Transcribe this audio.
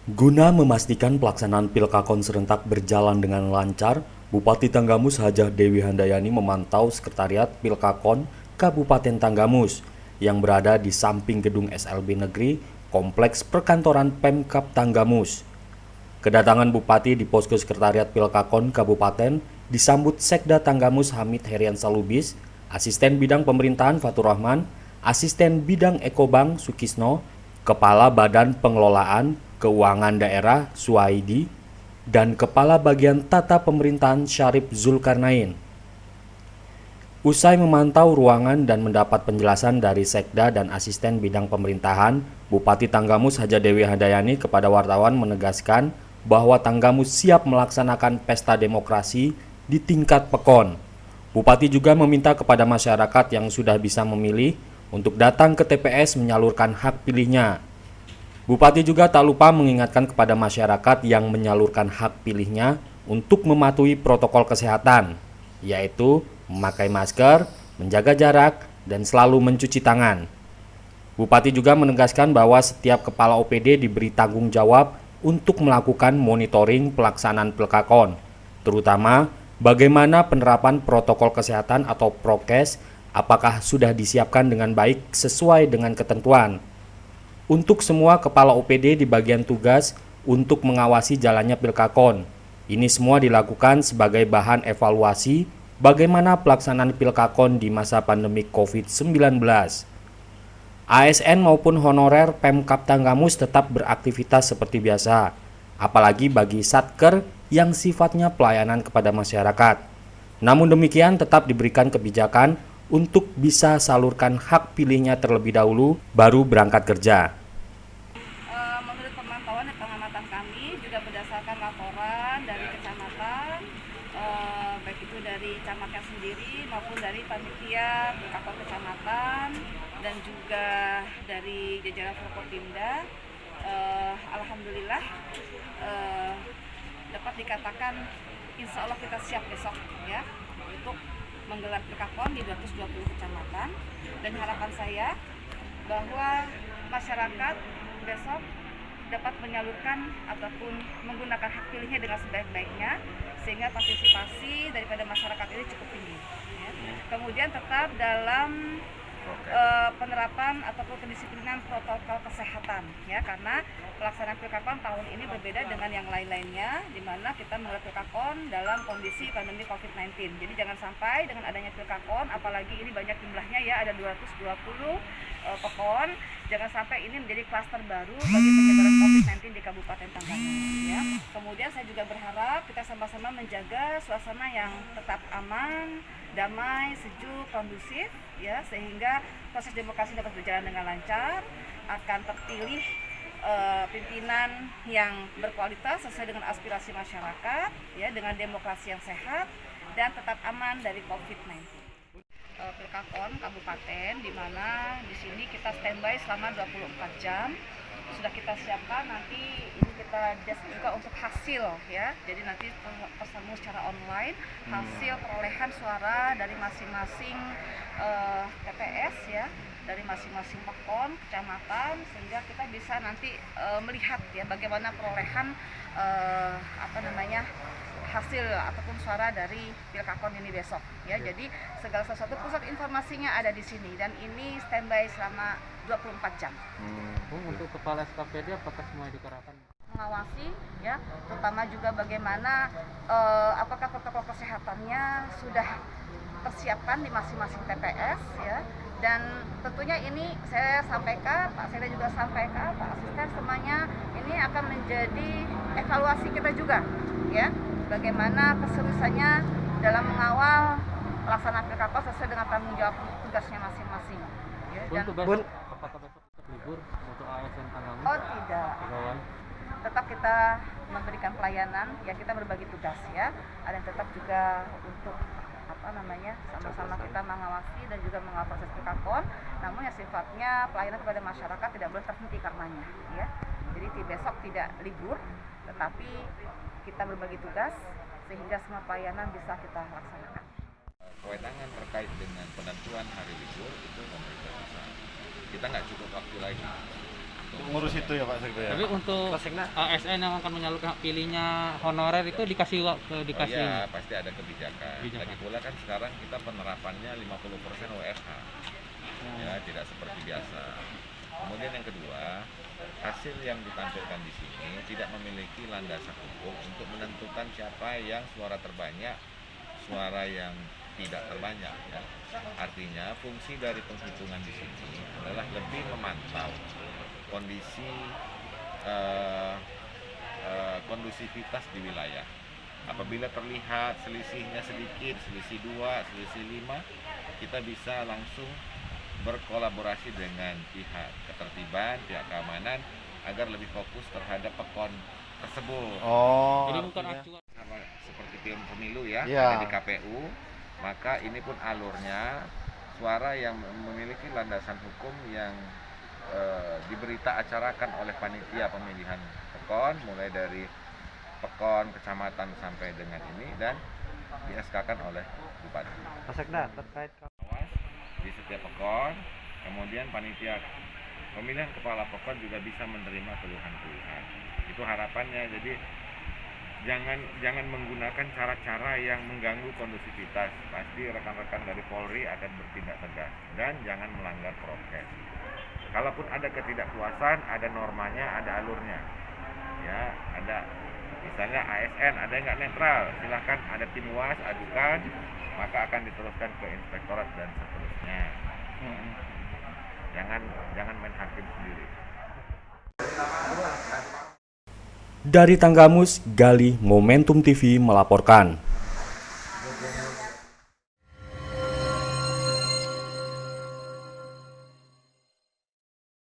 Guna memastikan pelaksanaan Pilkakon serentak berjalan dengan lancar, Bupati Tanggamus Hajah Dewi Handayani memantau Sekretariat Pilkakon Kabupaten Tanggamus yang berada di samping gedung SLB Negeri Kompleks Perkantoran Pemkab Tanggamus. Kedatangan Bupati di posko Sekretariat Pilkakon Kabupaten disambut Sekda Tanggamus Hamid Heriansa Lubis, Asisten Bidang Pemerintahan Fatur Rahman, Asisten Bidang Ekobank Sukisno, Kepala Badan Pengelolaan Keuangan Daerah Suwaidi, dan Kepala Bagian Tata Pemerintahan Syarif Zulkarnain. Usai memantau ruangan dan mendapat penjelasan dari Sekda dan Asisten Bidang Pemerintahan, Bupati Tanggamus Hajah Dewi Handayani kepada wartawan menegaskan bahwa Tanggamus siap melaksanakan pesta demokrasi di tingkat PEKON. Bupati juga meminta kepada masyarakat yang sudah bisa memilih untuk datang ke TPS menyalurkan hak pilihnya. Bupati juga tak lupa mengingatkan kepada masyarakat yang menyalurkan hak pilihnya untuk mematuhi protokol kesehatan, yaitu memakai masker, menjaga jarak, dan selalu mencuci tangan. Bupati juga menegaskan bahwa setiap kepala OPD diberi tanggung jawab untuk melakukan monitoring pelaksanaan Pilkakon, terutama bagaimana penerapan protokol kesehatan atau prokes, apakah sudah disiapkan dengan baik sesuai dengan ketentuan. Untuk semua kepala OPD di bagian tugas untuk mengawasi jalannya Pilkakon. Ini semua dilakukan sebagai bahan evaluasi bagaimana pelaksanaan Pilkakon di masa pandemi COVID-19. ASN maupun honorer Pemkab Tanggamus tetap beraktivitas seperti biasa, apalagi bagi Satker yang sifatnya pelayanan kepada masyarakat. Namun demikian tetap diberikan kebijakan untuk bisa salurkan hak pilihnya terlebih dahulu baru berangkat kerja. Menurut pemantauan dan pengamatan kami juga berdasarkan laporan dari kecamatan, baik itu dari camatnya sendiri maupun dari panitia Pilkakon kecamatan dan juga dari jajaran Forkopimda, alhamdulillah dapat dikatakan insya Allah kita siap besok ya untuk menggelar Pilkakon di 220 kecamatan, dan harapan saya bahwa masyarakat besok dapat menyalurkan ataupun menggunakan hak pilihnya dengan sebaik-baiknya sehingga partisipasi daripada masyarakat ini cukup tinggi ya. Kemudian tetap dalam penerapan ataupun kedisiplinan protokol kesehatan ya, karena pelaksanaan Pilkakon tahun ini berbeda dengan yang lain-lainnya di mana kita menggelar Pilkakon dalam kondisi pandemi COVID-19. Jadi jangan sampai dengan adanya Pilkakon, apalagi ini banyak jumlahnya ya, ada 220 PEKON, jangan sampai ini menjadi klaster baru bagi penyebaran COVID-19 di Kabupaten Tanggamus ya. Kemudian saya juga berharap kita sama-sama menjaga suasana yang tetap aman, damai, sejuk, kondusif ya, sehingga proses demokrasi dapat berjalan dengan lancar, akan terpilih pimpinan yang berkualitas sesuai dengan aspirasi masyarakat ya, dengan demokrasi yang sehat dan tetap aman dari COVID-19. Pilkakon Kabupaten di mana di sini kita standby selama 24 jam. Sudah kita siapkan, nanti ini kita desk juga untuk hasil ya. Jadi nanti tersambung secara online hasil perolehan suara dari masing-masing TPS ya, dari masing-masing PEKON, kecamatan, sehingga kita bisa nanti melihat ya bagaimana perolehan hasil ataupun suara dari Pilkakon ini besok ya. Jadi segala sesuatu pusat informasinya ada di sini dan ini standby selama 24 jam. Untuk kepala SKPD apakah semua dikerahkan? Mengawasi ya, terutama juga bagaimana apakah protokol kesehatannya sudah persiapkan di masing-masing TPS ya. Dan tentunya ini saya sampaikan, Pak Sekda juga sampaikan, Pak Asisten, semuanya ini akan menjadi evaluasi kita juga ya, bagaimana keseriusannya dalam mengawal pelaksanaan Pilkakon sesuai dengan tanggung jawab tugasnya masing-masing ya. Dan Apakah besok tetap libur untuk ASN Tanggamus? oh tidak, Pegawai? tetap kita memberikan pelayanan ya, kita berbagi tugas ya. Ada yang tetap juga untuk sama-sama kita mengawasi dan juga mengawal proses Pilkakon, namun yang sifatnya pelayanan kepada masyarakat tidak boleh terhenti karenanya ya. Jadi besok tidak libur, tetapi kita berbagi tugas sehingga semua pelayanan bisa kita laksanakan. Kewenangan terkait dengan penentuan hari libur itu pemerintah pusat. Kita nggak cukup waktu lagi. ngurus itu ya Pak Sekda ya. Tapi untuk ASN yang akan menyalurkan hak pilihnya honorer itu dikasih dikasih. Iya, pasti ada kebijakan. Kebijakan. Lagi pula kan sekarang kita penerapannya 50% WFH. Ya, tidak seperti biasa. Kemudian yang kedua, hasil yang ditampilkan di sini tidak memiliki landasan hukum untuk menentukan siapa yang suara terbanyak, suara yang tidak terbanyak. Ya. Artinya fungsi dari penghitungan di sini adalah lebih memantau kondisi kondusivitas di wilayah. Apabila terlihat selisihnya sedikit, selisih 2, selisih 5, kita bisa langsung berkolaborasi dengan pihak ketertiban, pihak keamanan agar lebih fokus terhadap pekon tersebut. Oh. Jadi bukan artinya- acuan. Sama seperti film pemilu ya, Iya. ada di KPU, maka ini pun alurnya suara yang memiliki landasan hukum yang diberita acarakan oleh panitia pemilihan pekon, mulai dari pekon kecamatan sampai dengan ini, dan di SK-kan oleh bupati. Pak Sekda terkait Awas di setiap pekon, kemudian panitia pemilihan kepala pekon juga bisa menerima keluhan-keluhan. Itu harapannya. Jadi jangan menggunakan cara-cara yang mengganggu kondusivitas. Pasti rekan-rekan dari Polri akan bertindak tegas, dan jangan melanggar prokes. Kalaupun ada ketidakpuasan, ada normanya, ada alurnya. Ya, ada misalnya ASN ada yang nggak netral, silahkan ada tim UAS, ajukan, maka akan diteruskan ke inspektorat dan seterusnya. Jangan main hakim sendiri. Dari Tanggamus, Gali Momentum TV melaporkan.